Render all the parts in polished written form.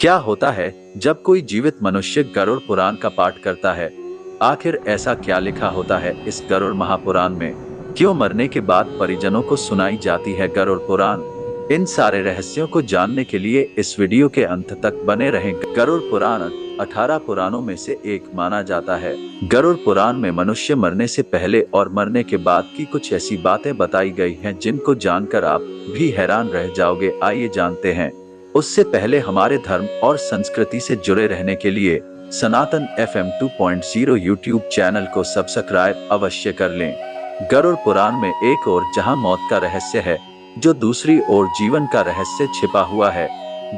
क्या होता है जब कोई जीवित मनुष्य गरुड़ पुराण का पाठ करता है? आखिर ऐसा क्या लिखा होता है इस गरुड़ महापुराण में? क्यों मरने के बाद परिजनों को सुनाई जाती है गरुड़ पुराण? इन सारे रहस्यों को जानने के लिए इस वीडियो के अंत तक बने रहें। गरुड़ पुराण 18 पुराणों में से एक माना जाता है। गरुड़ पुराण में मनुष्य मरने से पहले और मरने के बाद की कुछ ऐसी बातें बताई गई हैं जिनको जानकर आप भी हैरान रह जाओगे। आइए जानते हैं। उससे पहले हमारे धर्म और संस्कृति से जुड़े रहने के लिए सनातन FM 2.0 यूट्यूब चैनल को सब्सक्राइब अवश्य कर लें। गरुड़ पुराण में एक ओर जहां मौत का रहस्य है, जो दूसरी ओर जीवन का रहस्य छिपा हुआ है।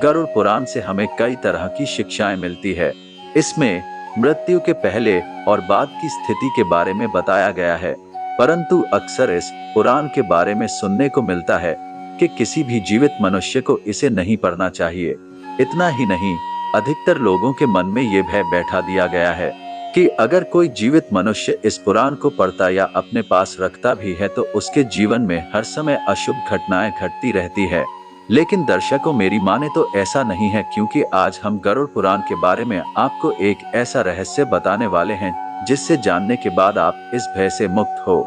गरुड़ पुराण से हमें कई तरह की शिक्षाएं मिलती है। इसमें मृत्यु के पहले और बाद की स्थिति के बारे में बताया गया है, परंतु अक्सर इस पुराण के बारे में सुनने को मिलता है कि किसी भी जीवित मनुष्य को इसे नहीं पढ़ना चाहिए। इतना ही नहीं, अधिकतर लोगों के मन में ये भय बैठा दिया गया है कि अगर कोई जीवित मनुष्य इस पुराण को पढ़ता या अपने पास रखता भी है तो उसके जीवन में हर समय अशुभ घटनाएं घटती रहती है। लेकिन दर्शकों, मेरी माने तो ऐसा नहीं है, क्योंकि आज हम गरुड़ पुराण के बारे में आपको एक ऐसा रहस्य बताने वाले हैं जिससे जानने के बाद आप इस भय से मुक्त हो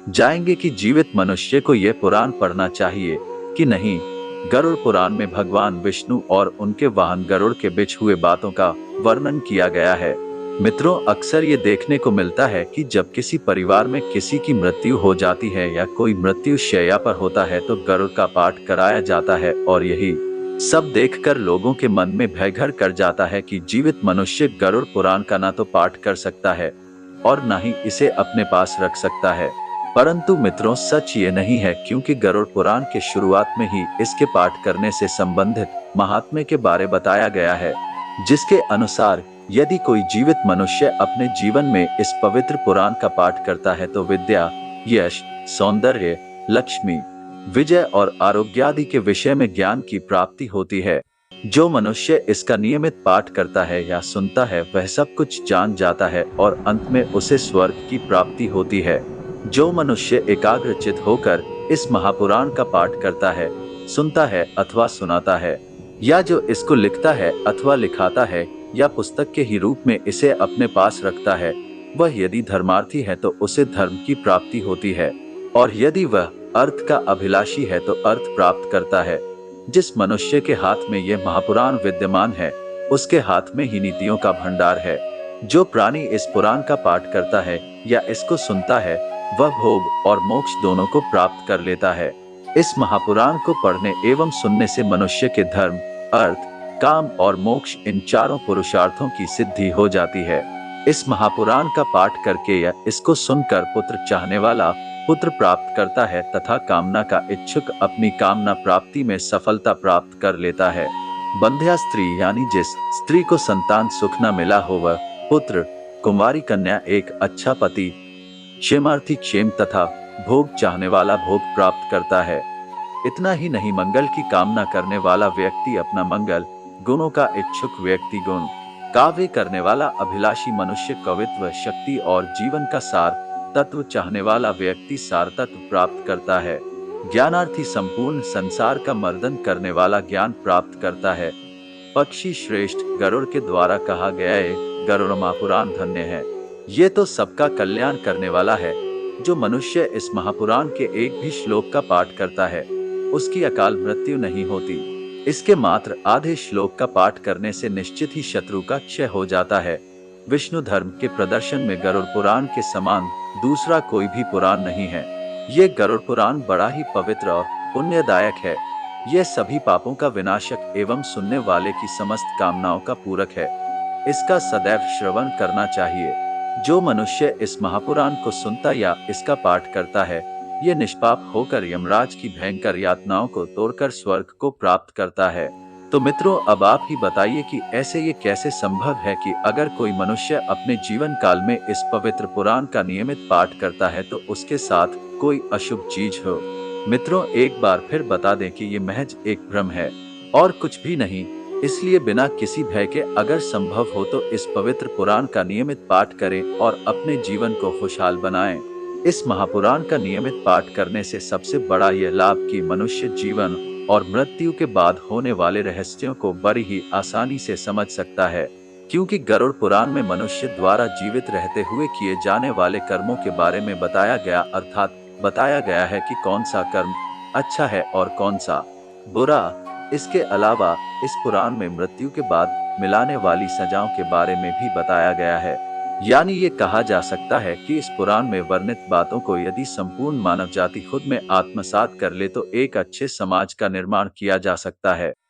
जाएंगे कि जीवित मनुष्य को यह पुराण पढ़ना चाहिए कि नहीं। गरुड़ पुराण में भगवान विष्णु और उनके वाहन गरुड़ के बीच हुए बातों का वर्णन किया गया है। मित्रों, अक्सर ये देखने को मिलता है कि जब किसी परिवार में किसी की मृत्यु हो जाती है या कोई मृत्यु शैया पर होता है तो गरुड़ का पाठ कराया जाता है, और यही सब देखकर लोगों के मन में भय घर कर जाता है कि जीवित मनुष्य गरुड़ पुराण का ना तो पाठ कर सकता है और ना ही इसे अपने पास रख सकता है। परंतु मित्रों, सच ये नहीं है, क्योंकि गरुड़ पुराण के शुरुआत में ही इसके पाठ करने से संबंधित महात्म्य के बारे बताया गया है, जिसके अनुसार यदि कोई जीवित मनुष्य अपने जीवन में इस पवित्र पुराण का पाठ करता है तो विद्या, यश, सौंदर्य, लक्ष्मी, विजय और आरोग्य आदि के विषय में ज्ञान की प्राप्ति होती है। जो मनुष्य इसका नियमित पाठ करता है या सुनता है वह सब कुछ जान जाता है और अंत में उसे स्वर्ग की प्राप्ति होती है। जो मनुष्य एकाग्रचित होकर इस महापुराण का पाठ करता है, सुनता है अथवा सुनाता है, या जो इसको लिखता है अथवा लिखाता है या पुस्तक के ही रूप में इसे अपने पास रखता है, वह यदि धर्मार्थी है तो उसे धर्म की प्राप्ति होती है, और यदि वह अर्थ का अभिलाषी है तो अर्थ प्राप्त करता है। जिस मनुष्य के हाथ में यह महापुराण विद्यमान है, उसके हाथ में ही नीतियों का भंडार है। जो प्राणी इस पुराण का पाठ करता है या इसको सुनता है, वह भोग और मोक्ष दोनों को प्राप्त कर लेता है। इस महापुराण को पढ़ने एवं सुनने से मनुष्य के धर्म, अर्थ, काम और मोक्ष इन चारों पुरुषार्थों की सिद्धि हो जाती है। इस महापुराण का पाठ करके या इसको सुनकर पुत्र चाहने वाला पुत्र प्राप्त करता है तथा कामना का इच्छुक अपनी कामना प्राप्ति में सफलता प्राप्त कर लेता है। बंध्या स्त्री यानी जिस स्त्री को संतान सुख न मिला हो वह पुत्र, कुंवारी कन्या एक अच्छा पति, क्षेमार्थी क्षेम तथा भोग चाहने वाला भोग प्राप्त करता है। इतना ही नहीं, मंगल की कामना करने वाला व्यक्ति अपना मंगल, गुणों का इच्छुक व्यक्ति गुण, काव्य करने वाला अभिलाषी मनुष्य कवित्व, शक्ति और जीवन का सार तत्व चाहने वाला व्यक्ति सार तत्व प्राप्त करता है। ज्ञानार्थी संपूर्ण संसार का मर्दन करने वाला ज्ञान प्राप्त करता है। पक्षी श्रेष्ठ गरुड़ के द्वारा कहा गया है, गरुड़ महापुराण धन्य है। ये तो सबका कल्याण करने वाला है। जो मनुष्य इस महापुराण के एक भी श्लोक का पाठ करता है, उसकी अकाल मृत्यु नहीं होती। इसके मात्र आधे श्लोक का पाठ करने से निश्चित ही शत्रु का क्षय हो जाता है। विष्णु धर्म के प्रदर्शन में गरुड़ पुराण के समान दूसरा कोई भी पुराण नहीं है। ये गरुड़ पुराण बड़ा ही पवित्र और पुण्यदायक है। यह सभी पापों का विनाशक एवं सुनने वाले की समस्त कामनाओं का पूरक है। इसका सदैव श्रवण करना चाहिए। जो मनुष्य इस महापुराण को सुनता या इसका पाठ करता है, ये निष्पाप होकर यमराज की भयंकर यातनाओं को तोड़कर स्वर्ग को प्राप्त करता है। तो मित्रों, अब आप ही बताइए कि ऐसे ये कैसे संभव है कि अगर कोई मनुष्य अपने जीवन काल में इस पवित्र पुराण का नियमित पाठ करता है तो उसके साथ कोई अशुभ चीज हो। मित्रों, एक बार फिर बता दें कि ये महज एक भ्रम है और कुछ भी नहीं। इसलिए बिना किसी भय के अगर संभव हो तो इस पवित्र पुराण का नियमित पाठ करें और अपने जीवन को खुशहाल बनाएं। इस महापुराण का नियमित पाठ करने से सबसे बड़ा यह लाभ कि मनुष्य जीवन और मृत्यु के बाद होने वाले रहस्यों को बड़ी ही आसानी से समझ सकता है, क्योंकि गरुड़ पुराण में मनुष्य द्वारा जीवित रहते हुए किए जाने वाले कर्मों के बारे में बताया गया, अर्थात बताया गया है कि कौन सा कर्म अच्छा है और कौन सा बुरा। इसके अलावा इस पुराण में मृत्यु के बाद मिलाने वाली सजाओं के बारे में भी बताया गया है। यानी ये कहा जा सकता है कि इस पुराण में वर्णित बातों को यदि संपूर्ण मानव जाति खुद में आत्मसात कर ले तो एक अच्छे समाज का निर्माण किया जा सकता है।